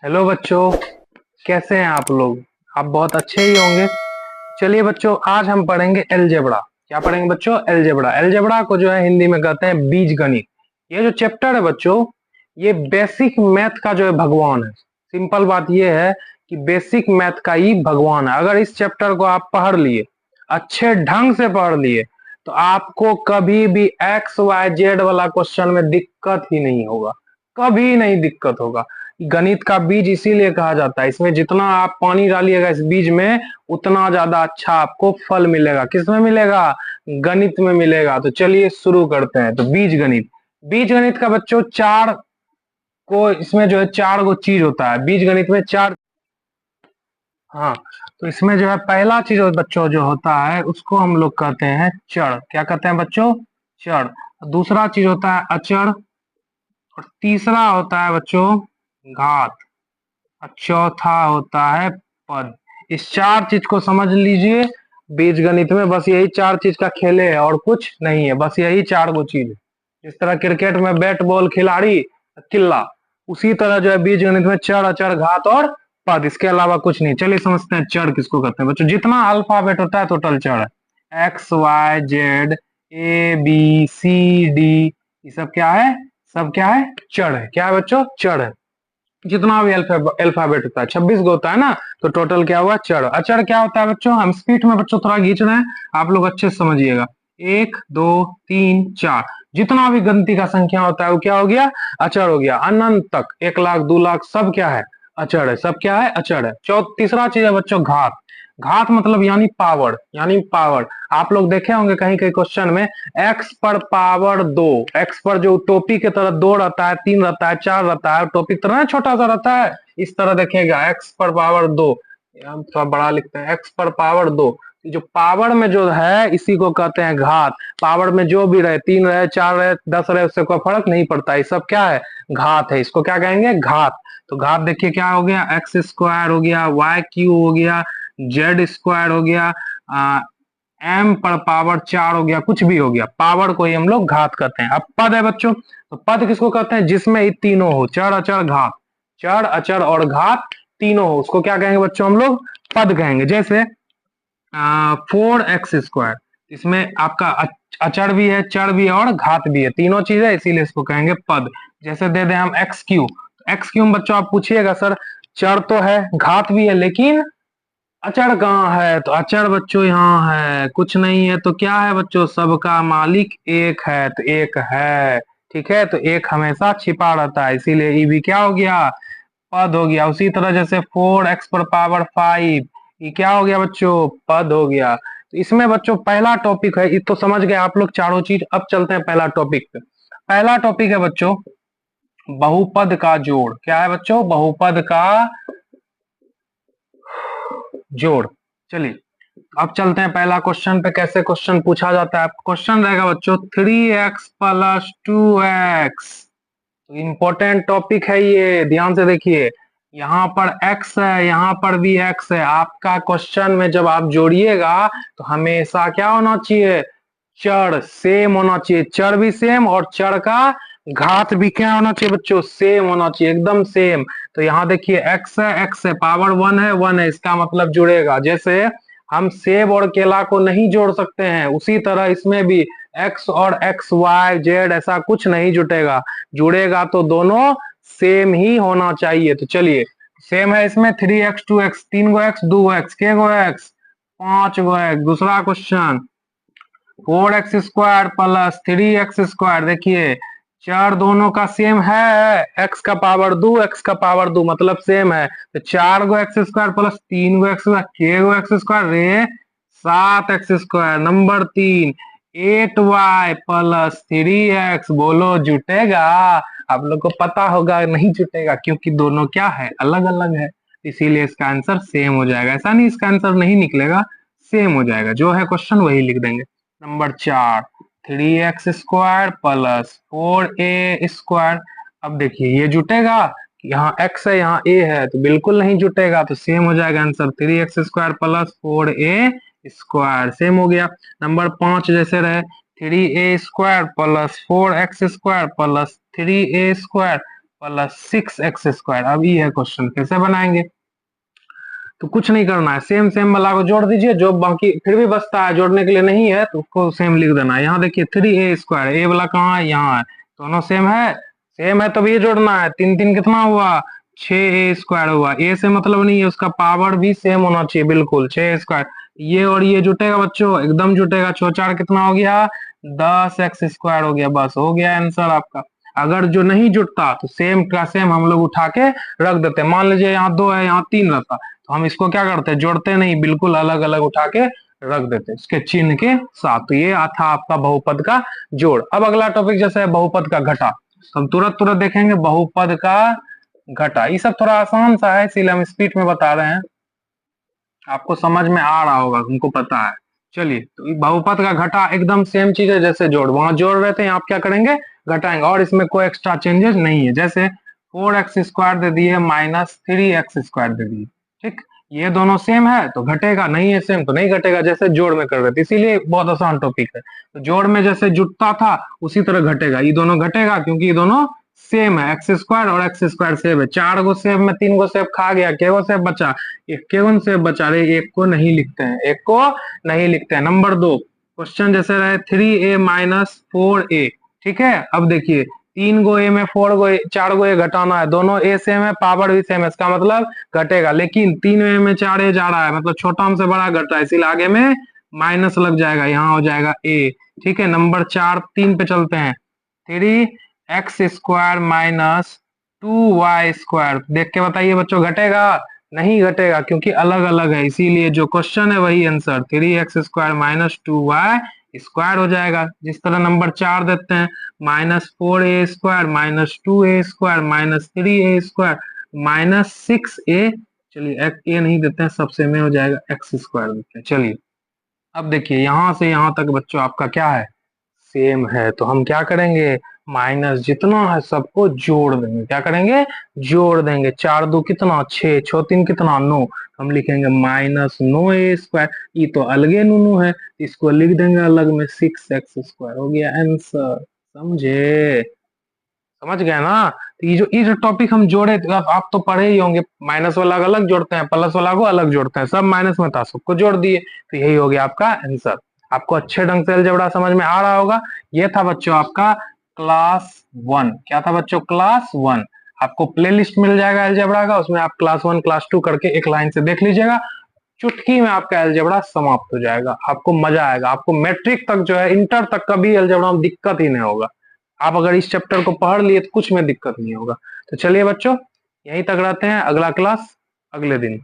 Hello बच्चों, कैसे हैं आप लोग। आप बहुत अच्छे ही होंगे। चलिए बच्चों, आज हम पढ़ेंगे अलजेब्रा। क्या पढ़ेंगे बच्चों? अलजेब्रा। अलजेब्रा को जो है हिंदी में कहते हैं बीज गणित। ये जो चैप्टर है बच्चों, ये बेसिक मैथ का जो है भगवान है। सिंपल बात ये है कि बेसिक मैथ का ही भगवान है। अगर इस चैप्टर को आप पढ़ लिए, अच्छे ढंग से पढ़ लिए, तो आपको कभी भी एक्स वाई जेड वाला क्वेश्चन में दिक्कत ही नहीं होगा। कभी नहीं दिक्कत होगा। गणित का बीज इसीलिए कहा जाता है, इसमें जितना आप पानी डालिएगा इस बीज में, उतना ज्यादा अच्छा आपको फल मिलेगा। किसमें मिलेगा? गणित में मिलेगा। तो चलिए शुरू करते हैं। तो बीज गणित। बीज गणित का बच्चों चार को इसमें जो है चार गो चीज होता है बीज गणित में चार। हाँ, तो इसमें जो है पहला चीज बच्चों जो होता है उसको हम लोग कहते हैं चर। क्या कहते हैं बच्चों? चर। दूसरा चीज होता है अचर। और तीसरा होता है बच्चों घात। और चौथा होता है पद। इस चार चीज को समझ लीजिए। बीज गणित में बस यही चार चीज का खेले है और कुछ नहीं है, बस यही चार गो चीज है। जिस तरह क्रिकेट में बैट बॉल खिलाड़ी किल्ला, उसी तरह जो है बीज गणित में चर अचर घात और पद, इसके अलावा कुछ नहीं। चलिए समझते हैं चर किसको कहते हैं बच्चों। जितना अल्फाबेट होता है टोटल चर है। X Y Z A B C D, ये सब क्या है? सब क्या है? चर है। क्या है बच्चों? चर है। जितना भी अल्फाबेट होता है 26 गो होता है ना, तो टोटल क्या हुआ? चढ़। अचड़ क्या होता है बच्चों? हम स्पीड में बच्चों थोड़ा खींच रहे हैं, आप लोग अच्छे से समझिएगा। एक दो तीन चार, जितना भी गिनती का संख्या होता है वो क्या हो गया? अचड़ हो गया। अनंत तक 1 लाख 2 लाख सब क्या है? अचड़ है। सब क्या है? अचड़ है। तीसरा चीज है बच्चों घात। घात मतलब यानी पावर, यानी पावर। आप लोग देखे होंगे कहीं कहीं क्वेश्चन में एक्स पर पावर दो। एक्स पर जो टोपी की तरह दो रहता है, तीन रहता है, चार रहता है, टोपी की तरह ना छोटा सा रहता है, इस तरह देखेगा एक्स पर पावर दो। हम थोड़ा बड़ा लिखते हैं, एक्स पर पावर दो। जो पावर में जो है इसी को कहते हैं घात। पावर में जो भी रहे, तीन रहे, चार रहे, 10 रहे, उससे कोई फर्क नहीं पड़ता। ये सब क्या है? घात है। इसको क्या कहेंगे? घात। तो घात देखिए क्या हो गया? एक्स स्क्वायर हो गया, वाई क्यू हो गया, जेड स्क्वायर हो गया, एम पर पावर 4 हो गया, कुछ भी हो गया, पावर को ही हम लोग घात कहते हैं। अब पद है बच्चों, तो पद किसको कहते हैं? जिसमें ये तीनों हो, चर अचर घात। चर अचर और घात तीनों हो, उसको क्या कहेंगे बच्चों? हम लोग पद कहेंगे। जैसे 4x स्क्वायर, इसमें आपका अचर भी है, चर भी है और घात भी है, तीनों चीज है, इसीलिए इसको कहेंगे पद। जैसे दे दें हम एक्स क्यू। एक्स क्यू में बच्चों आप पूछिएगा सर चर तो है घात भी है, लेकिन अचर कहाँ है? तो अचर बच्चों यहाँ है, कुछ नहीं है। तो क्या है बच्चों? सबका मालिक एक है, तो एक है। ठीक है, तो एक हमेशा छिपा रहता है, इसीलिए ई भी क्या हो गया? पद हो गया। उसी तरह जैसे 4x पर पावर 5, ये क्या हो गया बच्चों? पद हो गया। तो इसमें बच्चों पहला टॉपिक है, ये तो समझ गए आप लोग चारों चीज। अब चलते हैं पहला टॉपिक पे। पहला टॉपिक है बच्चों बहुपद का जोड़। क्या है बच्चों? बहुपद का जोड़। चलिए अब चलते हैं पहला क्वेश्चन पे। कैसे क्वेश्चन पूछा जाता है? क्वेश्चन रहेगा बच्चों 3x + 2x। तो इंपॉर्टेंट टॉपिक है ये, ध्यान से देखिए। यहाँ पर x है, यहाँ पर भी x है। आपका क्वेश्चन में जब आप जोड़िएगा तो हमेशा क्या होना चाहिए? चर सेम होना चाहिए। चर भी सेम और चर का घात भी क्या होना चाहिए बच्चों? सेम होना चाहिए, एकदम सेम। तो यहाँ देखिए x है, पावर 1 है, 1 है, इसका मतलब जुड़ेगा। जैसे हम सेब और केला को नहीं जोड़ सकते हैं, उसी तरह इसमें भी x और x y z ऐसा कुछ नहीं जुटेगा। जुड़ेगा तो दोनों सेम ही होना चाहिए। तो चलिए सेम है इसमें 3x 2x, 3 गो x 2 गो x, के गो x 5 गो x। दूसरा क्वेश्चन 4x² + 3x²। देखिए चार दोनों का सेम है, x का पावर 2 x का पावर 2 मतलब सेम है। तो 4 गो x² + 3 गो x², के गो x² रे 7x²। नंबर 3 8y + 3x, बोलो जुटेगा? आप लोग को पता होगा नहीं जुटेगा, क्योंकि दोनों क्या है? अलग अलग है। इसीलिए इसका आंसर सेम हो जाएगा। ऐसा नहीं इसका आंसर नहीं निकलेगा, सेम हो जाएगा। जो है क्वेश्चन वही लिख देंगे। Number 4 3x² + 4a²। अब देखिए ये जुटेगा? यहाँ x है, यहाँ a है, तो बिल्कुल नहीं जुटेगा। तो सेम हो जाएगा आंसर 3x² + 4a², सेम हो गया। नंबर 5 जैसे रहे 3a² + 4x² + 3a² plus 6x²। अब ये है क्वेश्चन, कैसे बनाएंगे? तो कुछ नहीं करना है, सेम सेम वाला को जोड़ दीजिए, जो बाकी फिर भी बचता है जोड़ने के लिए नहीं है तो उसको सेम लिख देना है। यहाँ देखिए 3a², ए वाला कहाँ है? यहाँ है, दोनों सेम है। सेम है तो ये जोड़ना है, 3 3 कितना हुआ? 6a² हुआ। ए से मतलब नहीं है, उसका पावर भी सेम होना चाहिए, बिल्कुल 6a²। ये और ये जुटेगा बच्चों, एकदम जुटेगा। 4 4 कितना हो गया? 10x² हो गया। बस हो गया आंसर आपका। अगर जो नहीं जुटता तो सेम का सेम हम लोग उठा के रख देते हैं। मान लीजिए यहाँ 2 है, यहाँ 3 रहता, तो हम इसको क्या करते हैं? जोड़ते नहीं, बिल्कुल अलग अलग उठा के रख देते हैं इसके चिन्ह के साथ। तो ये था आपका बहुपद का जोड़। अब अगला टॉपिक जैसे है बहुपद का घटा, तो हम तुरंत तुरंत देखेंगे बहुपद का घटा। ये सब थोड़ा आसान सा है, इसीलिए हम स्पीड में बता रहे हैं, आपको समझ में आ रहा होगा, हमको पता है। चलिए, तो बहुपद का घटा एकदम सेम चीज है जैसे जोड़, वहां जोड़ रहे थे, आप क्या करेंगे? घटाएंगे। और इसमें कोई एक्स्ट्रा चेंजेस नहीं है। जैसे 4x² दे दिए माइनस 3x² दे दिए, ठीक, ये दोनों सेम है तो घटेगा, नहीं है सेम तो नहीं घटेगा, जैसे जोड़ में कर रहे थे। इसीलिए बहुत आसान टॉपिक है। तो जोड़ में जैसे जुटता था उसी तरह घटेगा, ये दोनों घटेगा क्योंकि ये दोनों सेम है। x² और x² सेम है। 4 गो सेब में 3 गो सेब खा गया, के गो सेब बचा? इक्यावन से बचा रहे, एक को नहीं लिखते हैं, एक को नहीं लिखते हैं। नंबर 2 क्वेश्चन जैसे रहे 3a माइनस 4a, ठीक है। अब देखिए 3 गो ए में 4 गो 4 गो ए घटाना है, दोनों ए सेम है, पावर भी सेम है, इसका मतलब घटेगा। लेकिन 3 ए में 4 ए जा रहा है, मतलब छोटा से बड़ा घट रहा है, इसीलिए आगे में माइनस लग जाएगा, यहाँ हो जाएगा ए, ठीक है। नंबर 4 3 पे चलते हैं। 3x² माइनस 2y², देख के बताइए बच्चों, घटेगा? नहीं घटेगा क्योंकि अलग अलग है, इसीलिए जो क्वेश्चन है वही आंसर 3x² माइनस 2y² हो जाएगा। जिस तरह नंबर 4 देते हैं, -4a² minus 2a² minus 3a² minus 6a, चलिए ए नहीं देते हैं, सबसे में हो जाएगा x² देते हैं। चलिए अब देखिए यहां से यहां तक बच्चों आपका क्या है? सेम है। तो हम क्या करेंगे? माइनस जितना है सबको जोड़ देंगे। क्या करेंगे? जोड़ देंगे। 4 2 कितना? 6, 6 3 कितना? 9। हम लिखेंगे -9a²। ये तो अलगे नूनू है, इसको लिख देंगे अलग में, 6x²। हो गया आंसर। समझे? समझ गए ना? तो ये जो टॉपिक हम जोड़े, आप तो पढ़े ही होंगे, माइनस वाला अलग जोड़ते हैं, प्लस वाला को अलग जोड़ते हैं, सब माइनस में था, सबको जोड़ दिए, तो यही हो गया आपका आंसर। आपको अच्छे ढंग से अलजेब्रा समझ में आ रहा होगा। ये था बच्चों आपका क्लास 1। क्या था बच्चों? क्लास 1। आपको प्लेलिस्ट मिल जाएगा अलजेब्रा का, उसमें आप क्लास 1 क्लास 2 करके एक लाइन से देख लीजिएगा। चुटकी में आपका अलजेब्रा समाप्त हो जाएगा, आपको मजा आएगा। आपको मैट्रिक तक जो है, इंटर तक का भी अलजेब्रा में दिक्कत ही नहीं होगा। आप अगर इस चैप्टर को पढ़ लिए तो कुछ में दिक्कत नहीं होगा। तो चलिए बच्चों, यहीं तक रहते हैं, अगला क्लास अगले दिन।